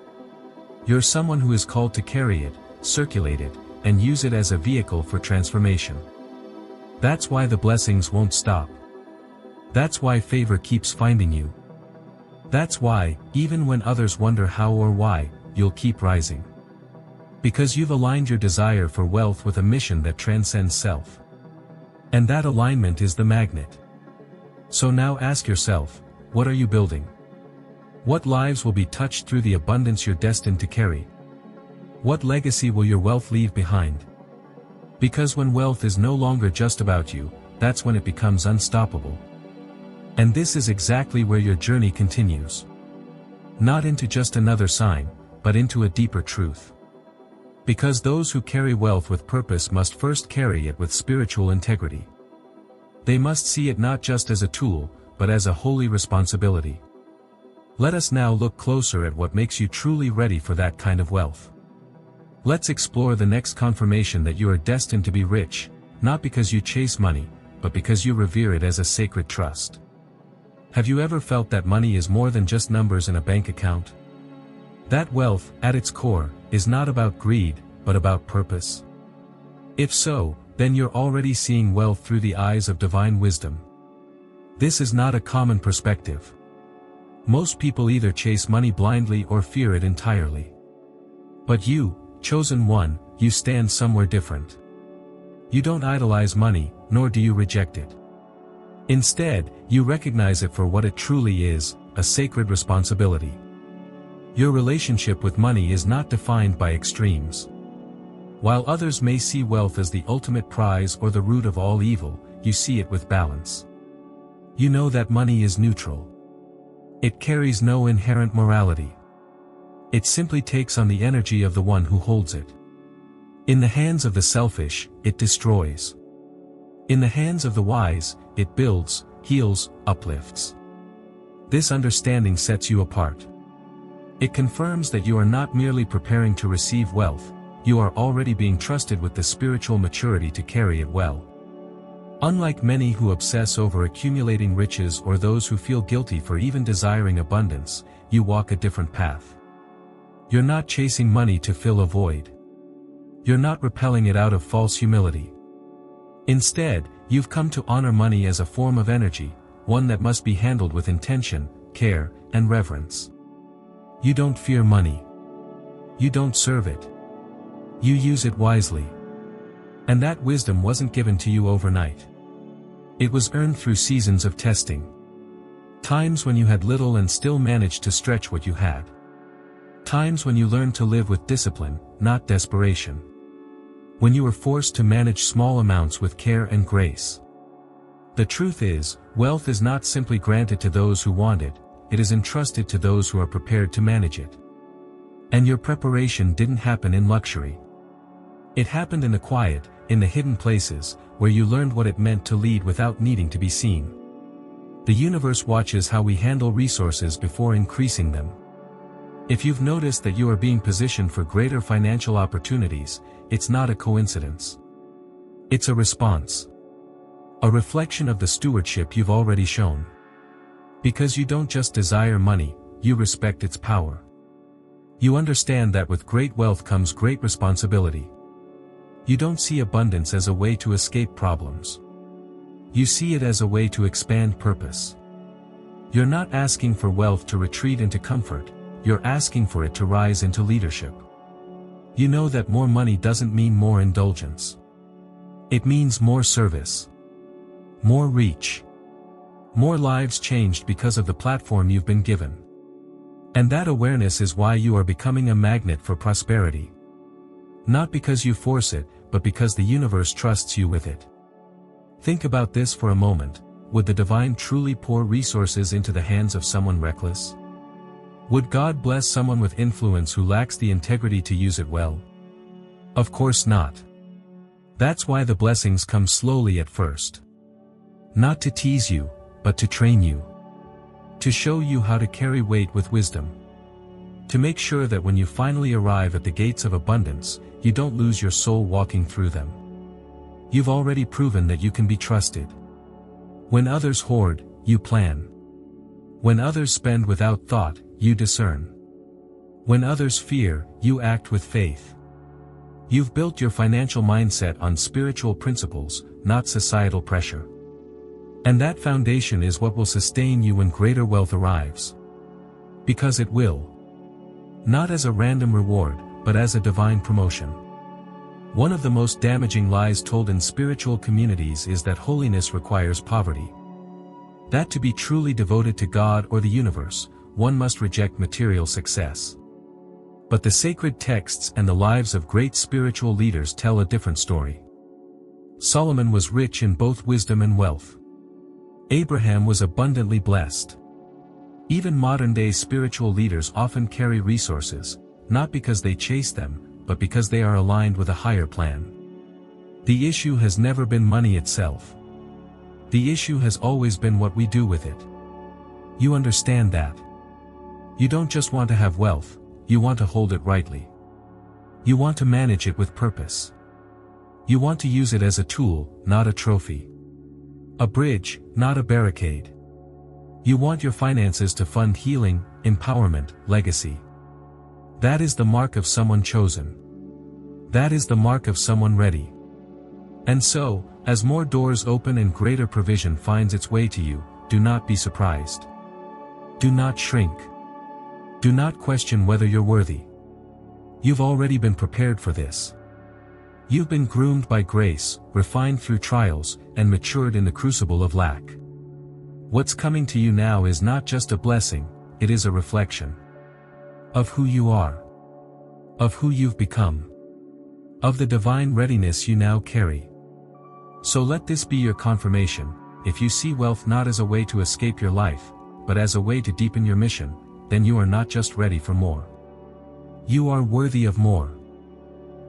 You're someone who is called to carry it, circulate it, and use it as a vehicle for transformation. That's why the blessings won't stop. That's why favor keeps finding you. That's why, even when others wonder how or why, you'll keep rising. Because you've aligned your desire for wealth with a mission that transcends self. And that alignment is the magnet. So now ask yourself, what are you building? What lives will be touched through the abundance you're destined to carry? What legacy will your wealth leave behind? Because when wealth is no longer just about you, that's when it becomes unstoppable. And this is exactly where your journey continues. Not into just another sign, but into a deeper truth. Because those who carry wealth with purpose must first carry it with spiritual integrity. They must see it not just as a tool, but as a holy responsibility. Let us now look closer at what makes you truly ready for that kind of wealth. Let's explore the next confirmation that you are destined to be rich, not because you chase money, but because you revere it as a sacred trust. Have you ever felt that money is more than just numbers in a bank account? That wealth, at its core, is not about greed, but about purpose? If so, then you're already seeing wealth through the eyes of divine wisdom. This is not a common perspective. Most people either chase money blindly or fear it entirely. But you, chosen one, you stand somewhere different. You don't idolize money, nor do you reject it. Instead, you recognize it for what it truly is, a sacred responsibility. Your relationship with money is not defined by extremes. While others may see wealth as the ultimate prize or the root of all evil, you see it with balance. You know that money is neutral. It carries no inherent morality. It simply takes on the energy of the one who holds it. In the hands of the selfish, it destroys. In the hands of the wise, it builds, heals, uplifts. This understanding sets you apart. It confirms that you are not merely preparing to receive wealth, you are already being trusted with the spiritual maturity to carry it well. Unlike many who obsess over accumulating riches or those who feel guilty for even desiring abundance, you walk a different path. You're not chasing money to fill a void. You're not repelling it out of false humility. Instead, you've come to honor money as a form of energy, one that must be handled with intention, care, and reverence. You don't fear money. You don't serve it. You use it wisely. And that wisdom wasn't given to you overnight. It was earned through seasons of testing. Times when you had little and still managed to stretch what you had. Times when you learned to live with discipline, not desperation. When you were forced to manage small amounts with care and grace. The truth is, wealth is not simply granted to those who want it, it is entrusted to those who are prepared to manage it. And your preparation didn't happen in luxury. It happened in the quiet, in the hidden places, where you learned what it meant to lead without needing to be seen. The universe watches how we handle resources before increasing them. If you've noticed that you are being positioned for greater financial opportunities, it's not a coincidence. It's a response. A reflection of the stewardship you've already shown. Because you don't just desire money, you respect its power. You understand that with great wealth comes great responsibility. You don't see abundance as a way to escape problems. You see it as a way to expand purpose. You're not asking for wealth to retreat into comfort, you're asking for it to rise into leadership. You know that more money doesn't mean more indulgence. It means more service. More reach. More lives changed because of the platform you've been given. And that awareness is why you are becoming a magnet for prosperity. Not because you force it, but because the universe trusts you with it. Think about this for a moment. Would the divine truly pour resources into the hands of someone reckless? Would God bless someone with influence who lacks the integrity to use it well? Of course not. That's why the blessings come slowly at first. Not to tease you, but to train you. To show you how to carry weight with wisdom. To make sure that when you finally arrive at the gates of abundance, you don't lose your soul walking through them. You've already proven that you can be trusted. When others hoard, you plan. When others spend without thought, you discern. When others fear, you act with faith. You've built your financial mindset on spiritual principles, not societal pressure. And that foundation is what will sustain you when greater wealth arrives. Because it will. Not as a random reward, but as a divine promotion. One of the most damaging lies told in spiritual communities is that holiness requires poverty. That to be truly devoted to God or the universe, one must reject material success. But the sacred texts and the lives of great spiritual leaders tell a different story. Solomon was rich in both wisdom and wealth. Abraham was abundantly blessed. Even modern-day spiritual leaders often carry resources, not because they chase them, but because they are aligned with a higher plan. The issue has never been money itself. The issue has always been what we do with it. You understand that? You don't just want to have wealth, you want to hold it rightly. You want to manage it with purpose. You want to use it as a tool, not a trophy. A bridge, not a barricade. You want your finances to fund healing, empowerment, legacy. That is the mark of someone chosen. That is the mark of someone ready. And so, as more doors open and greater provision finds its way to you, do not be surprised. Do not shrink. Do not question whether you're worthy. You've already been prepared for this. You've been groomed by grace, refined through trials, and matured in the crucible of lack. What's coming to you now is not just a blessing, it is a reflection of who you are, of who you've become, of the divine readiness you now carry. So let this be your confirmation: if you see wealth not as a way to escape your life, but as a way to deepen your mission, then you are not just ready for more. You are worthy of more.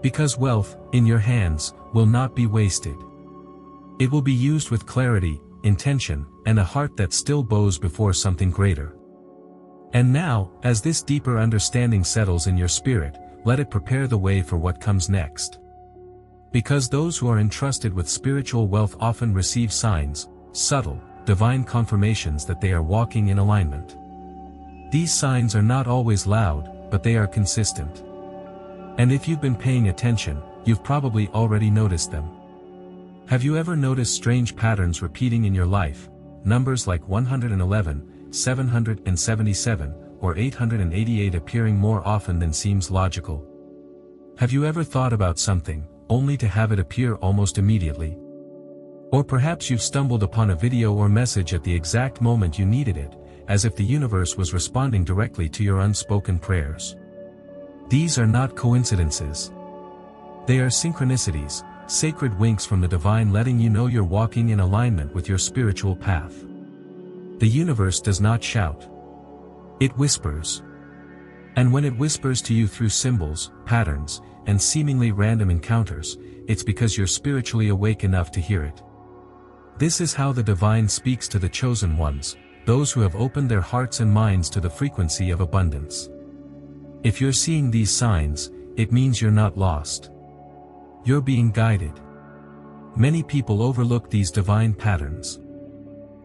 Because wealth, in your hands, will not be wasted. It will be used with clarity, intention, and a heart that still bows before something greater. And now, as this deeper understanding settles in your spirit, let it prepare the way for what comes next. Because those who are entrusted with spiritual wealth often receive signs, subtle, divine confirmations that they are walking in alignment. These signs are not always loud, but they are consistent. And if you've been paying attention, you've probably already noticed them. Have you ever noticed strange patterns repeating in your life, numbers like 111, 777, or 888 appearing more often than seems logical? Have you ever thought about something, only to have it appear almost immediately? Or perhaps you've stumbled upon a video or message at the exact moment you needed it, as if the universe was responding directly to your unspoken prayers. These are not coincidences. They are synchronicities, sacred winks from the divine letting you know you're walking in alignment with your spiritual path. The universe does not shout. It whispers. And when it whispers to you through symbols, patterns, and seemingly random encounters, it's because you're spiritually awake enough to hear it. This is how the divine speaks to the chosen ones, those who have opened their hearts and minds to the frequency of abundance. If you're seeing these signs, it means you're not lost. You're being guided. Many people overlook these divine patterns.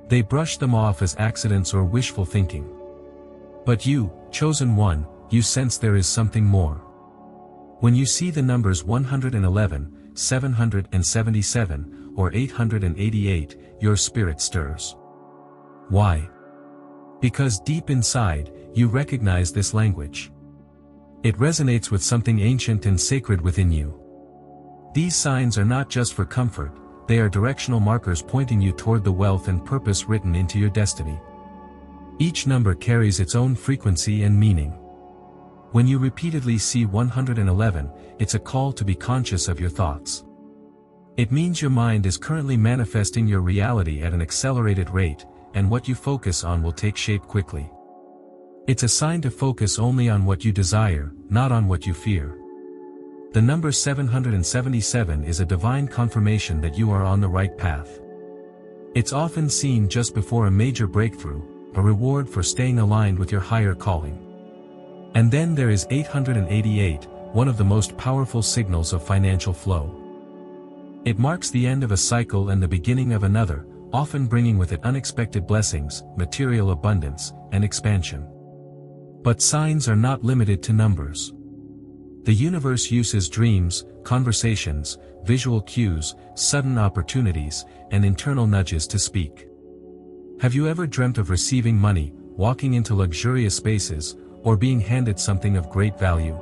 They brush them off as accidents or wishful thinking. But you, chosen one, you sense there is something more. When you see the numbers 111, 777, or 888, your spirit stirs. Why? Because deep inside, you recognize this language. It resonates with something ancient and sacred within you. These signs are not just for comfort, they are directional markers pointing you toward the wealth and purpose written into your destiny. Each number carries its own frequency and meaning. When you repeatedly see 111, it's a call to be conscious of your thoughts. It means your mind is currently manifesting your reality at an accelerated rate, and what you focus on will take shape quickly. It's a sign to focus only on what you desire, not on what you fear. The number 777 is a divine confirmation that you are on the right path. It's often seen just before a major breakthrough, a reward for staying aligned with your higher calling. And then there is 888, one of the most powerful signals of financial flow. It marks the end of a cycle and the beginning of another, often bringing with it unexpected blessings, material abundance, and expansion. But signs are not limited to numbers. The universe uses dreams, conversations, visual cues, sudden opportunities, and internal nudges to speak. Have you ever dreamt of receiving money, walking into luxurious spaces, or being handed something of great value?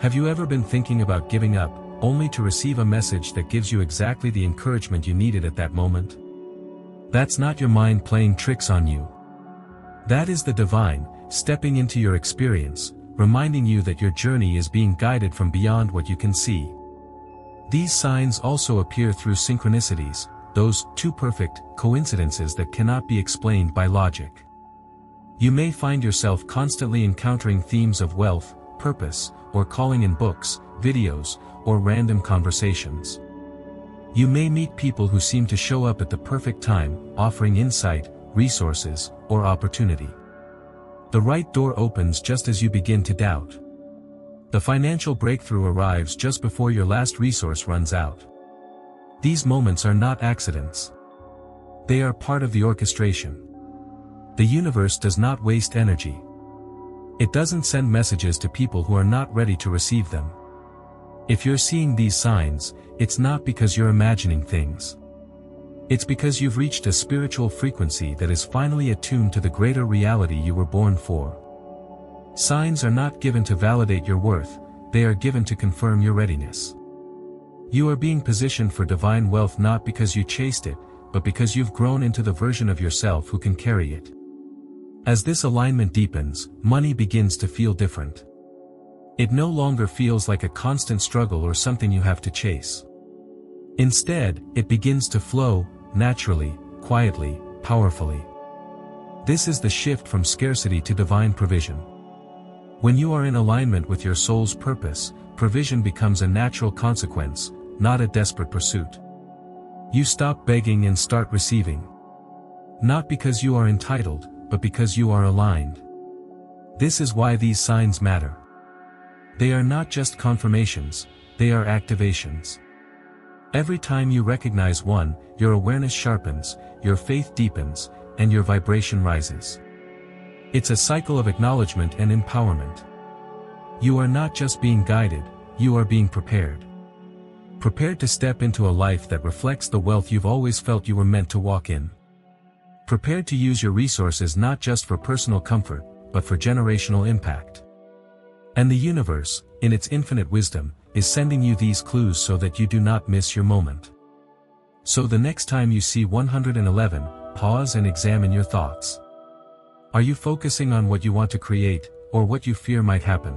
Have you ever been thinking about giving up, only to receive a message that gives you exactly the encouragement you needed at that moment? That's not your mind playing tricks on you. That is the divine, stepping into your experience, reminding you that your journey is being guided from beyond what you can see. These signs also appear through synchronicities, those too perfect coincidences that cannot be explained by logic. You may find yourself constantly encountering themes of wealth, purpose, or calling in books, videos, or random conversations. You may meet people who seem to show up at the perfect time, offering insight, resources, or opportunity. The right door opens just as you begin to doubt. The financial breakthrough arrives just before your last resource runs out. These moments are not accidents. They are part of the orchestration. The universe does not waste energy. It doesn't send messages to people who are not ready to receive them. If you're seeing these signs, it's not because you're imagining things. It's because you've reached a spiritual frequency that is finally attuned to the greater reality you were born for. Signs are not given to validate your worth, they are given to confirm your readiness. You are being positioned for divine wealth not because you chased it, but because you've grown into the version of yourself who can carry it. As this alignment deepens, money begins to feel different. It no longer feels like a constant struggle or something you have to chase. Instead, it begins to flow, naturally, quietly, powerfully. This is the shift from scarcity to divine provision. When you are in alignment with your soul's purpose, provision becomes a natural consequence, not a desperate pursuit. You stop begging and start receiving. Not because you are entitled, but because you are aligned. This is why these signs matter. They are not just confirmations, they are activations. Every time you recognize one, your awareness sharpens, your faith deepens, and your vibration rises. It's a cycle of acknowledgement and empowerment. You are not just being guided, you are being prepared. Prepared to step into a life that reflects the wealth you've always felt you were meant to walk in. Prepared to use your resources not just for personal comfort, but for generational impact. And the universe, in its infinite wisdom, is sending you these clues so that you do not miss your moment. So the next time you see 111, pause and examine your thoughts. Are you focusing on what you want to create, or what you fear might happen?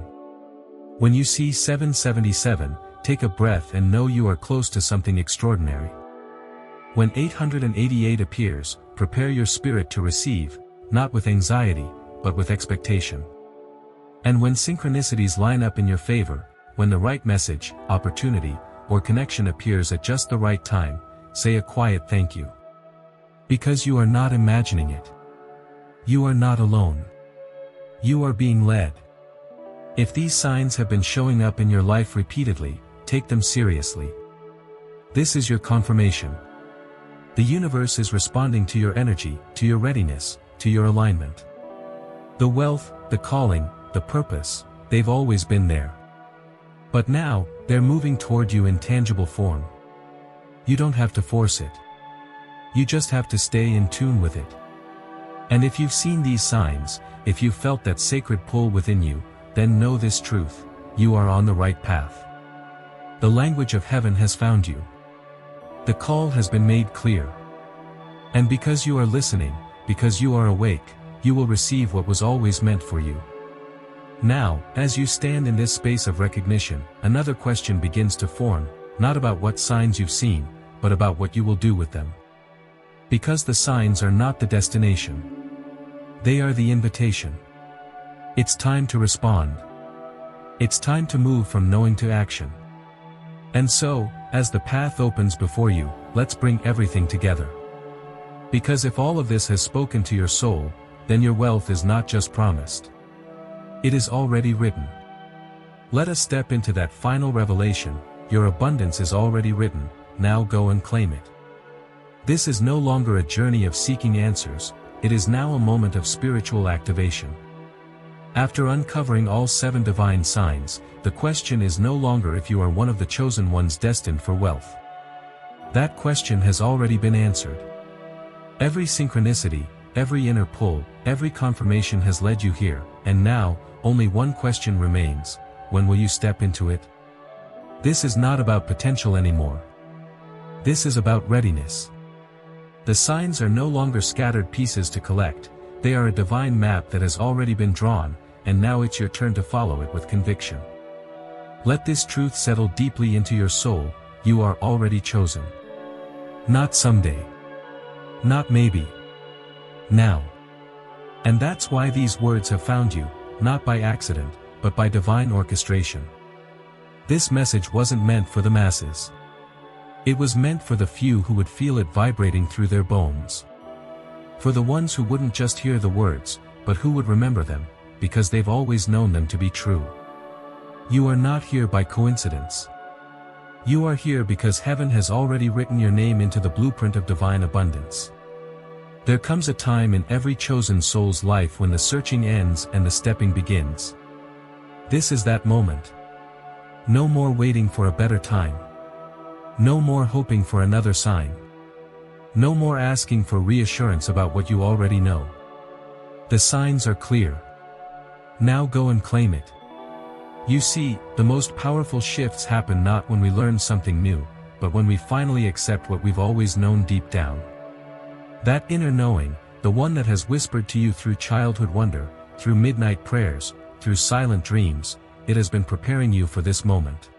When you see 777, take a breath and know you are close to something extraordinary. When 888 appears, prepare your spirit to receive, not with anxiety, but with expectation. And when synchronicities line up in your favor, when the right message, opportunity, or connection appears at just the right time, say a quiet thank you. Because you are not imagining it. You are not alone. You are being led. If these signs have been showing up in your life repeatedly, take them seriously. This is your confirmation. The universe is responding to your energy, to your readiness, to your alignment. The wealth, the calling, the purpose, they've always been there. But now, they're moving toward you in tangible form. You don't have to force it. You just have to stay in tune with it. And if you've seen these signs, if you've felt that sacred pull within you, then know this truth: you are on the right path. The language of heaven has found you. The call has been made clear. And because you are listening, because you are awake, you will receive what was always meant for you. Now, as you stand in this space of recognition, another question begins to form, not about what signs you've seen, but about what you will do with them. Because the signs are not the destination. They are the invitation. It's time to respond. It's time to move from knowing to action. And so, as the path opens before you, let's bring everything together. Because if all of this has spoken to your soul, then your wealth is not just promised. It is already written. Let us step into that final revelation. Your abundance is already written, now go and claim it. This is no longer a journey of seeking answers, it is now a moment of spiritual activation. After uncovering all 7 divine signs, the question is no longer if you are one of the chosen ones destined for wealth. That question has already been answered. Every synchronicity, every inner pull, every confirmation has led you here, and now, only one question remains: when will you step into it? This is not about potential anymore. This is about readiness. The signs are no longer scattered pieces to collect, they are a divine map that has already been drawn, and now it's your turn to follow it with conviction. Let this truth settle deeply into your soul: you are already chosen. Not someday. Not maybe. Now. And that's why these words have found you, not by accident, but by divine orchestration. This message wasn't meant for the masses. It was meant for the few who would feel it vibrating through their bones. For the ones who wouldn't just hear the words, but who would remember them, because they've always known them to be true. You are not here by coincidence. You are here because heaven has already written your name into the blueprint of divine abundance. There comes a time in every chosen soul's life when the searching ends and the stepping begins. This is that moment. No more waiting for a better time. No more hoping for another sign. No more asking for reassurance about what you already know. The signs are clear. Now go and claim it. You see, the most powerful shifts happen not when we learn something new, but when we finally accept what we've always known deep down. That inner knowing, the one that has whispered to you through childhood wonder, through midnight prayers, through silent dreams, it has been preparing you for this moment.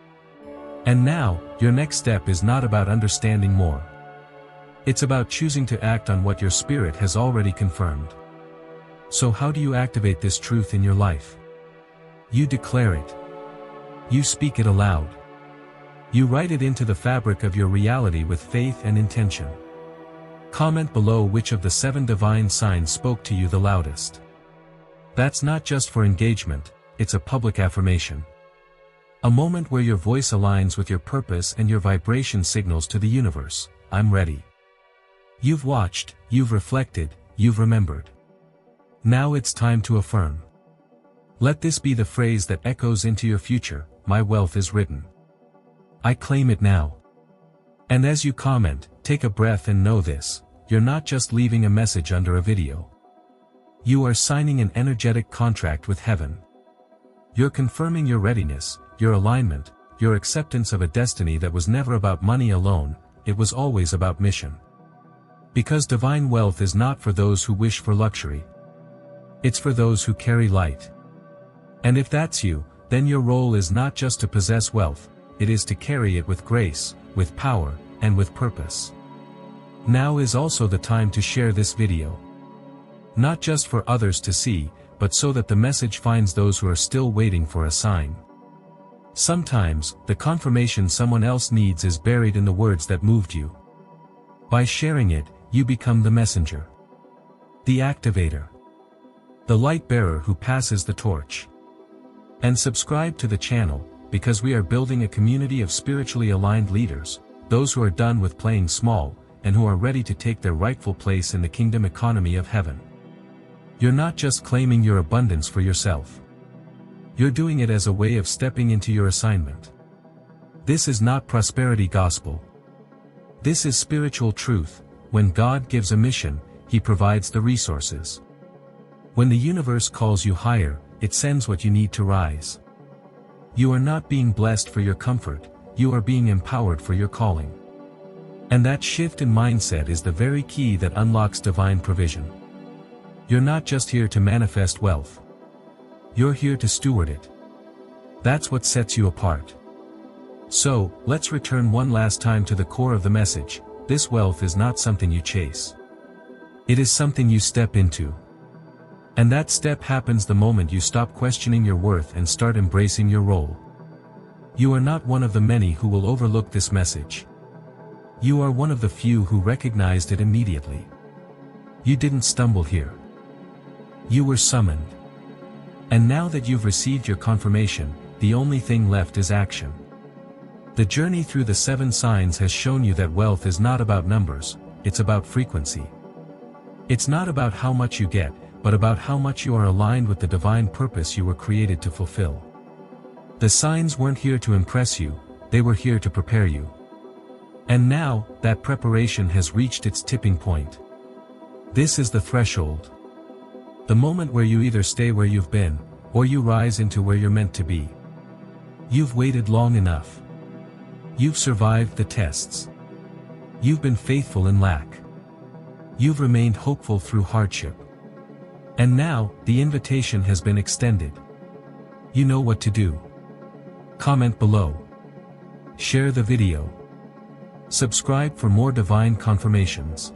And now, your next step is not about understanding more. It's about choosing to act on what your spirit has already confirmed. So how do you activate this truth in your life? You declare it. You speak it aloud. You write it into the fabric of your reality with faith and intention. Comment below which of the 7 divine signs spoke to you the loudest. That's not just for engagement, it's a public affirmation. A moment where your voice aligns with your purpose and your vibration signals to the universe: I'm ready. You've watched, you've reflected, you've remembered. Now it's time to affirm. Let this be the phrase that echoes into your future: my wealth is written. I claim it now. And as you comment, take a breath and know this: you're not just leaving a message under a video. You are signing an energetic contract with heaven. You're confirming your readiness, your alignment, your acceptance of a destiny that was never about money alone, it was always about mission. Because divine wealth is not for those who wish for luxury. It's for those who carry light. And if that's you, then your role is not just to possess wealth, it is to carry it with grace, with power, and with purpose. Now is also the time to share this video. Not just for others to see, but so that the message finds those who are still waiting for a sign. Sometimes, the confirmation someone else needs is buried in the words that moved you. By sharing it, you become the messenger. The activator. The light bearer who passes the torch. And subscribe to the channel, because we are building a community of spiritually aligned leaders, those who are done with playing small, and who are ready to take their rightful place in the kingdom economy of heaven. You're not just claiming your abundance for yourself. You're doing it as a way of stepping into your assignment. This is not prosperity gospel. This is spiritual truth. When God gives a mission, He provides the resources. When the universe calls you higher, it sends what you need to rise. You are not being blessed for your comfort, you are being empowered for your calling. And that shift in mindset is the very key that unlocks divine provision. You're not just here to manifest wealth. You're here to steward it. That's what sets you apart. So, let's return one last time to the core of the message: this wealth is not something you chase. It is something you step into. And that step happens the moment you stop questioning your worth and start embracing your role. You are not one of the many who will overlook this message. You are one of the few who recognized it immediately. You didn't stumble here. You were summoned. And now that you've received your confirmation, the only thing left is action. The journey through the 7 signs has shown you that wealth is not about numbers, it's about frequency. It's not about how much you get, but about how much you are aligned with the divine purpose you were created to fulfill. The signs weren't here to impress you, they were here to prepare you. And now, that preparation has reached its tipping point. This is the threshold. The moment where you either stay where you've been, or you rise into where you're meant to be. You've waited long enough. You've survived the tests. You've been faithful in lack. You've remained hopeful through hardship. And now, the invitation has been extended. You know what to do. Comment below. Share the video. Subscribe for more divine confirmations.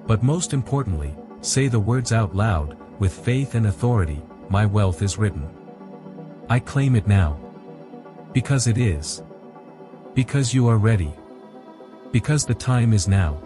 But most importantly, say the words out loud, with faith and authority, my wealth is written. I claim it now. Because it is. Because you are ready. Because the time is now.